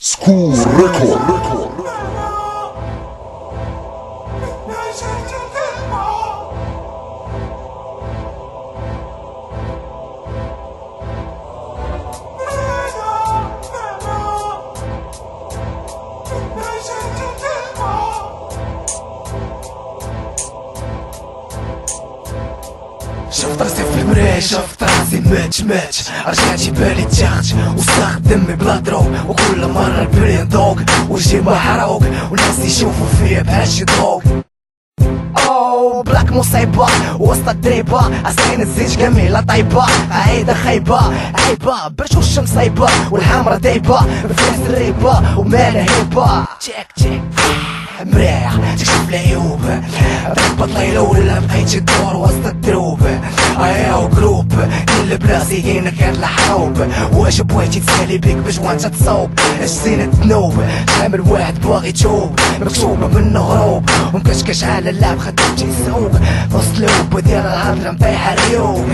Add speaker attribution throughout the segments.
Speaker 1: سكول ريكورد.
Speaker 2: شفت راسي في المراية، شفت راسي ماتش رجعت بالي تاخت وساخت دمي بلا دروب، وكل مرة البري ندوق وجهي محروق والناس يشوفوا فيا بحال شي دروب. اوه بلاك مصيبة وسط الدريبة، عسكرين الزيج جميلة طيبة، عايدة خايبة عيبة برشو الشمس صايبة والحمرا دايبة بفلوس الريبة ومالها هيبة. تشيك مراية تكشف العيوب، تهبط ليلة ولا بقيتي تدور وسط الدروب. اياو جروب كل بلاسيين كان الحروب، واش بغيتي تسالي بيك باش وانت تصوب؟ اش زينة تنوب شامل واحد باغي تشوب، مكتوبة من غروب ومكشكش على اللعب خدمتي يسوق وسط لوب ديال الهضرة مطيحة الريوق.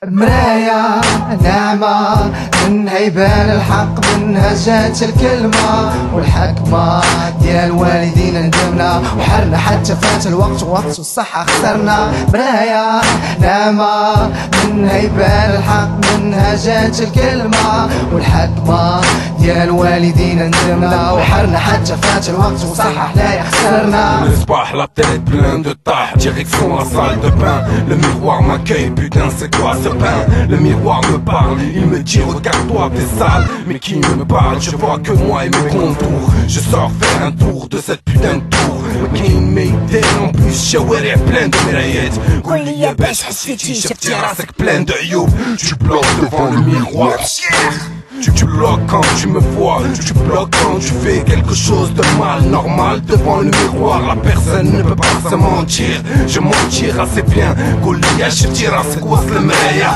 Speaker 3: مراية ناعمة منها يبان الحق، منها جات الكلمة والحكمة ديال والدينا ندمنا وحرنا حتى فات الوقت وقت الصحة خسرنا. مراية ناعمة منها يبان الحق، منها جات الكلمة والحكمة ديال والدينا ندمنا وحرنا حتى فات الوقت وصحة حنايا خسرنا.
Speaker 4: Le soir la tête pleine de tâches, direction la salle de bain. Le miroir m'accueille, putain c'est quoi ce pain? Le miroir me parle, il me dit regarde-toi t'es sale. Mais qui me parle? Je vois que moi et mes contours. Je sors faire un tour de cette putain de tour. كاين ما يدير en plus شوارع plein de مرايات. قول لي يا باش حسيتي شفتي راسك plein de عيوب. Tu bloques devant le miroir. Tu bloques quand tu me vois, tu bloques quand tu fais quelque chose de mal. Normal devant le miroir, la personne ne peut pas se mentir. Je mentirai assez bien. قول لي يا شفتي راسك وسط المراية.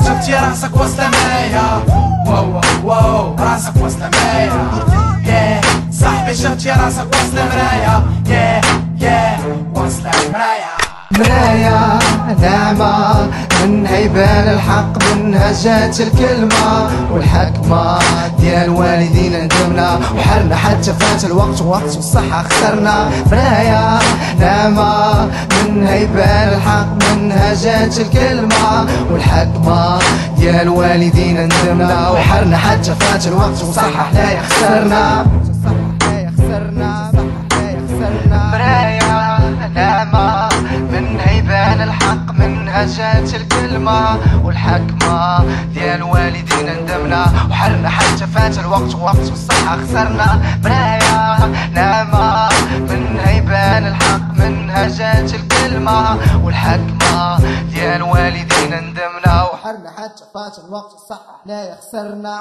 Speaker 3: شفتي راسك وسط المراية، واو واو راسك وسط المراية. صاحبي شفتي راسك وسط المراية، وسط المراية. مراية ناعمة منها يبان الحق، منها جات الكلمة والحكمة ديال والدينا ندمنا وحرنا حتى فات الوقت وقت والصحة خسرنا. مراية ناعمة منها يبان الحق، منها جات الكلمة والحكمة ديال والدينا ندمنا وحرنا حتى فات الوقت وصحة حنايا خسرنا. مراية ناعمة منها يبان الحق، منها جات الكلمة والحكمة ديال والدينا ندمنا وحرنا حتى فات الوقت وقت والصحة خسرنا. مراية ناعمة منها يبان الحق، منها جات الكلمة والحكمة ديال والدينا ندمنا وحرنا حتى فات الوقت والصحة حنايا خسرنا.